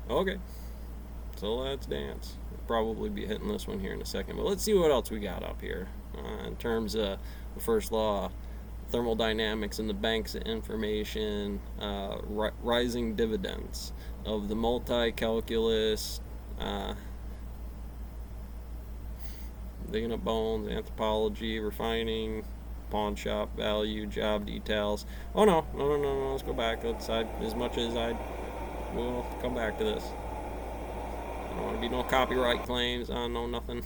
Okay, so let's dance. We'll probably be hitting this one here in a second, but let's see what else we got up here in terms of the first law, thermodynamics and the banks of information, rising dividends of the multi-calculus, digging up bones, anthropology, refining, pawn shop value, job details. Oh no, let's go back. As much as I will come back to this. I don't want to be no copyright claims. I don't know nothing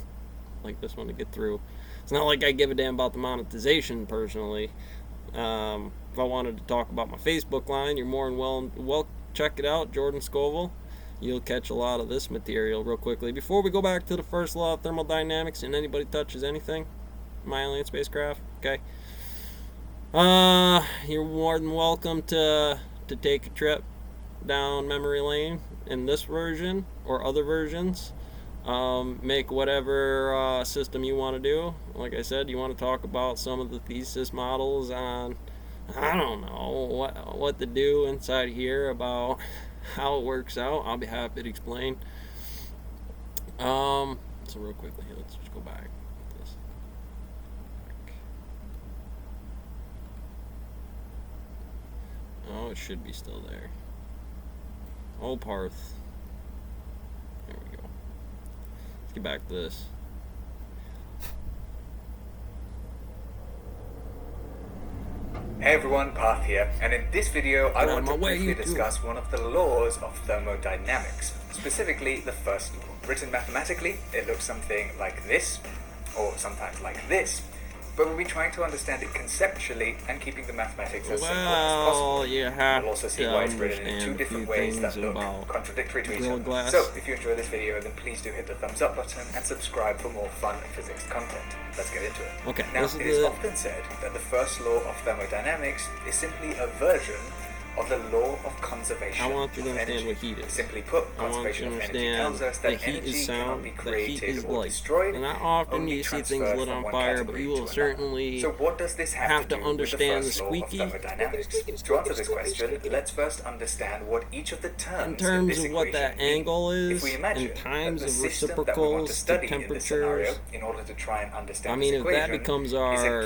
like this one to get through. It's not like I give a damn about the monetization personally. If I wanted to talk about my Facebook line, you're more than well check it out, Jordan Scoville. You'll catch a lot of this material real quickly. Before we go back to the first law of thermodynamics and anybody touches anything, my alien spacecraft, okay? You're more than welcome to take a trip down memory lane in this version or other versions. Make whatever system you want to do. Like I said, you want to talk about some of the thesis models on, I don't know, what to do inside here about how it works out. I'll be happy to explain. So real quickly, let's just go back. Oh, it should be still there. Oh, Parth. There we go. Let's get back to this. Hey everyone, Parth here, and in this video I want to briefly discuss one of the laws of thermodynamics, specifically the first law. Written mathematically, it looks something like this, or sometimes like this, but we'll be trying to understand it conceptually and keeping the mathematics as simple as possible. We'll also see why it's written in two different ways that look contradictory to each other. So, if you enjoy this video, then please do hit the thumbs up button and subscribe for more fun physics content. Let's get into it. Okay. Now, it is often said that the first law of thermodynamics is simply a version of the law of conservation I want you to understand energy. what heat is. Simply put, conservation of energy tells us that energy cannot be created or destroyed. And not often you see things lit on fire, but you will certainly so what does this have to understand the squeaky? To answer this question, let's first understand what each of the terms in terms of what that angle is, in times of reciprocals, the temperatures. In order to try and understand I mean, if that equation, becomes our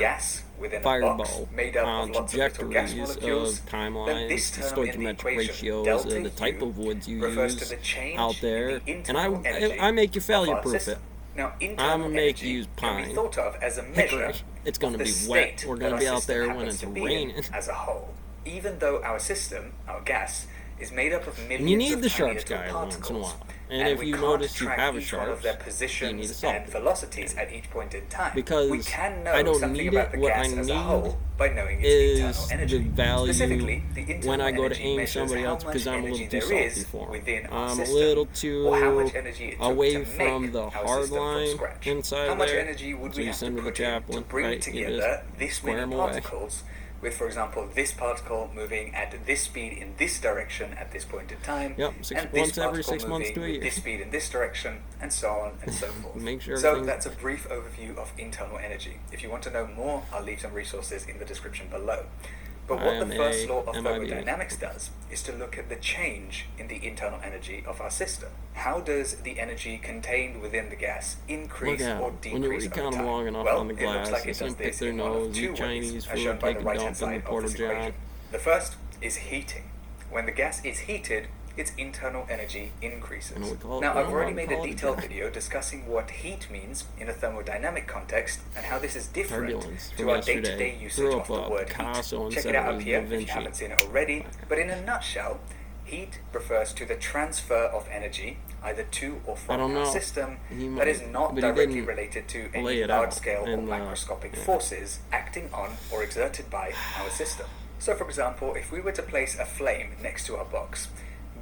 fireball on trajectories of timelines, stoichiometric ratios, the type of woods you use out there, and I make you failure proof it. Now, I'm gonna make you use pine. Can be thought of as a measure it's gonna be wet. We're gonna be out there when it's raining. As a whole, even though our system, our gas, is made up of millions you need of the tiny sharps little guy particles. once in a while. And if you notice you have a sharp, of their positions and velocities at each point in time, because we can know I don't something need about it. the What gas I as a need whole by knowing its is internal energy. the value Specifically, the internal when I go to energy aim measures somebody how else because much I'm a little energy too there salty is for 'em. within our I'm a system, little or how too much energy it took away to from make the our hard system from line scratch. inside How much there. energy would So we you have send to to the put in to chaplain, bring right? together this square many 'em away. particles with, for example, this particle moving at this speed in this direction at this point in time, Yep, and once this every particle 6 months moving to a with year. this speed in this direction, and so on and so forth. Make sure so everything- that's a brief overview of internal energy. If you want to know more, I'll leave some resources in the description below. But what the first law of thermodynamics does is to look at the change in the internal energy of our system. How does the energy contained within the gas increase or decrease when you recount them long enough on the glass, it looks like they it pick their nose, eat Chinese food, take a dump in the Porta John. The first is heating. When the gas is heated, its internal energy increases. Now, I've already made a detailed video discussing what heat means in a thermodynamic context and how this is different to our day-to-day usage of the word heat. Check it out up here if you haven't seen it already. But in a nutshell, heat refers to the transfer of energy either to or from our system that is not directly related to any large-scale or macroscopic forces acting on or exerted by our system. So, for example, if we were to place a flame next to our box,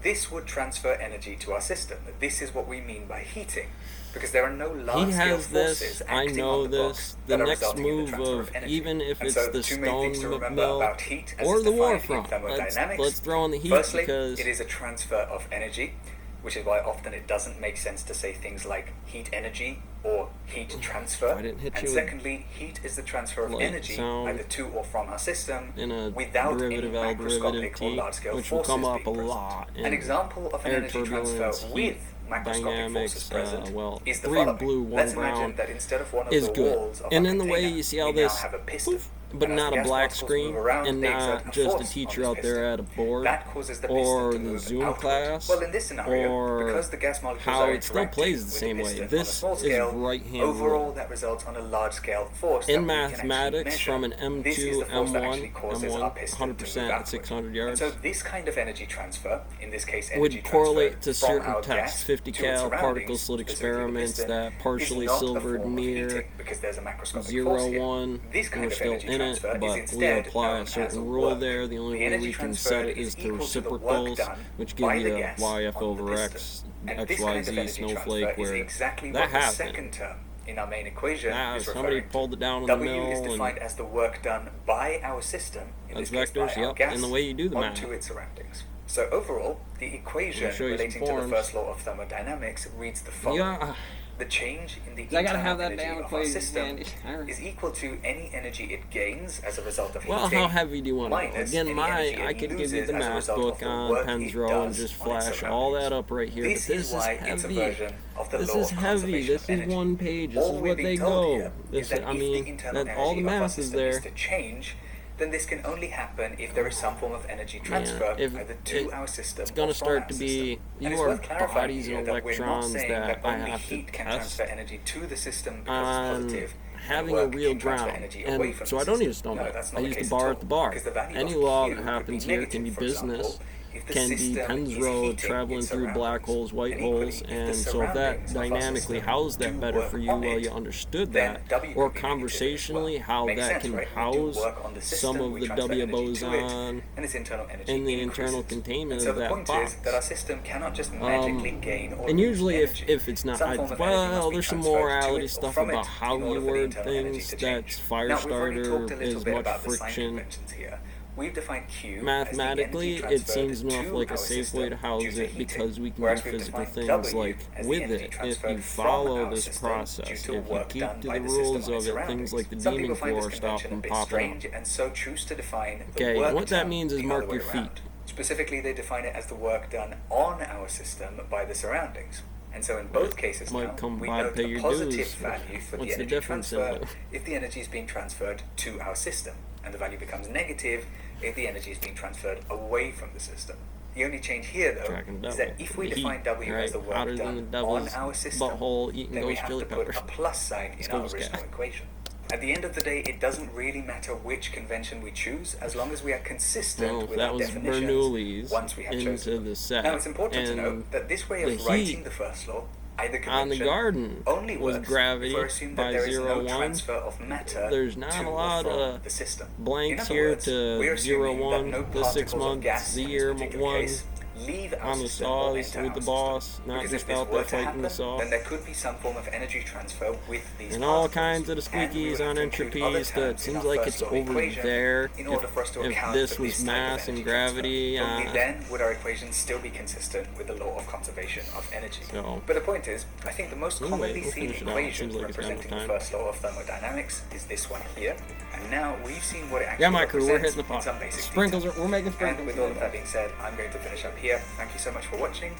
this would transfer energy to our system. This is what we mean by heating, because there are no large-scale forces acting on the box that are resulting in the transfer of energy. Even if it's the two main things to stone remember mill about heat as or it's the defined in warfront. thermodynamics. Let's throw in the heat. Firstly, because it is a transfer of energy, which is why often it doesn't make sense to say things like heat energy or heat transfer. I didn't hit And you secondly, heat is the transfer of energy either to or from our system in a without any derivative L macroscopic derivative or T, large-scale which will forces come up a being present. lot in An example of an air energy transfer turbulence, with heat macroscopic forces dynamics, present well, is the 3 following. blue, 1 Let's brown imagine that instead of one of is the good. walls of And a in the way container, you see how we this, now have a piston. but And as not a gas black particles screen, move around, and they exert not a just a force teacher on out this there piston. at a board, That causes the or piston to the move Zoom outward. class, Well, in this scenario, or because the gas molecules how are it still interacting plays the with same the way. piston This on a small is scale, right-hand overall rule. that results on a large-scale force In that we can actually mathematics, measure. from an This is M2, the force that actually M1, causes our piston to 100% move at outward. 600 yards, And so this kind of energy transfer, in this case would energy correlate transfer to from certain our tests, gas 50 to its cal particle surroundings, slit specifically the experiments piston, that partially is not a silvered form of near heating because there's a macroscopic 0, force here. 1, This and kind we're of still energy in it, transfer is but we instead apply known a as certain rule work. there. The only The way energy we can transferred set it is to equal to the work reciprocals, done which by give you the a gas YF on the over piston. X, And this kind of XYZ energy snowflake, transfer is where exactly that what the happened. second term in our main equation Now, is somebody referring to. pulled it down in the W mill, is defined and as the work done by our system, in that's this case vectors, by our yep, gas, and the way you do the math. onto its surroundings. So overall, the equation show you some relating to the forms. first law of thermodynamics reads the following. Yeah. The change in the I gotta internal have that energy damn of our equation system handy. is equal to any energy it gains as a result of Well, heating, how heavy do you want to go? minus Again, any energy I it could give you loses the as a math result of book the on work it Pensrow and does just on its flash all surroundings. that up right here. This But is this why is it's a heavy. version of the This law is of heavy. conservation This of is energy. 1 page. This All is we're what being they told go. here This is that I if mean, the internal that all the energy of our math is system there. is to change, then this can only happen if there is some form of energy transfer if either to our system It's going or to from start our to system. be And it's your worth clarifying bodies here and that we're not electrons saying that that I only have to heat can test transfer energy to the system because on it's positive. having a work real can transfer ground. energy away And from so the I don't need a system. stone No, bar. that's I not use the the case bar at at the all, bar. because the value Any of law Q that could be happens here can be negative, for example, business, if the can be system Penn is Road heating traveling its through black surroundings. holes, white And equally, holes, if the and so if that surroundings of our dynamically system housed that do better work for you on while it, you understood then that, W or could be negative as conversationally well. how Makes that sense, can right? We do house work on the some system, of we the transfer W energy to it, boson and its internal energy and the internal increases. containment And so of the that point box. is that our system cannot just magically gain or And lose usually energy. if it's not, Some form of energy must well, be there's some transferred to morality it or stuff from it about how in order you for the word internal energy things. to That's change. fire Now, we've already starter talked a little is bit much about the sign friction. conventions here. We've defined Q Mathematically, as the it energy seems transferred enough like to a our safe way to system house due to it heating, because we can do whereas we've physical defined things W like as the with energy it. If transferred you from follow our this system process, due if to you work keep done to by the the system rules and its of it, things surroundings. like the Some demon people find this core stop convention a from bit popping strange up. and so choose to define the Okay, work what that term means is the mark other way your around. feet. Specifically, they define it as the work done on our system by the surroundings. And so in both cases Might now, come we by to note pay a your positive dues. value for What's the the energy difference in transfer it? if the energy is being transferred to our system, and the value becomes negative if the energy is being transferred away from the system. The only change here, though, Tracking the is devil. that if we The define heat, W right? as the work Hotter than done the devil's on our system, butthole eating then we ghost have chili to put peppers. a plus sign in our Ghost original gas. equation. At the end of the day, it doesn't really matter which convention we choose, as long as we are consistent Well, with that our was definitions Bernoulli's once we have into chosen. the set. Now, it's important to And note that this way the of writing heat the first law, either on the convention, garden only was works gravity if we assume that by there is 0, no 1. transfer of matter There's not to a or lot from of the system. blanks In other here words, to we're 0, assuming 1, that no the 6 particles of months, gas the in this year particular 1, case leave our on the system or saws enter with our the system. boss, not Because just if this out were there to fighting happen, the saw. then there could be some form of energy transfer with these And all particles. kinds of the And we would squeakies have on to include other entropies that terms in seems our like first it's law over equation there. in order for us to If account this for was this type of mass and energy gravity, transfer. Only then would our equation still be consistent with the law of conservation of energy. So, But the point is, I think the most commonly we'll seen finish it out. equation Seems like it's kind of representing the time. first law of thermodynamics is this one here. And now we've seen what it actually Yeah, my crew, we're represents hitting the in some pot. basic Sprinkles, detail. we're making And sprinkles. with all of that being said, I'm going to finish up here. Thank you so much for watching.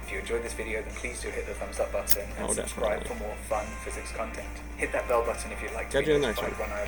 If you enjoyed this video, then please do hit the thumbs up button and Oh, subscribe definitely. for more fun physics content. Hit that bell button if you'd like to Catch be you in the next notified one. when I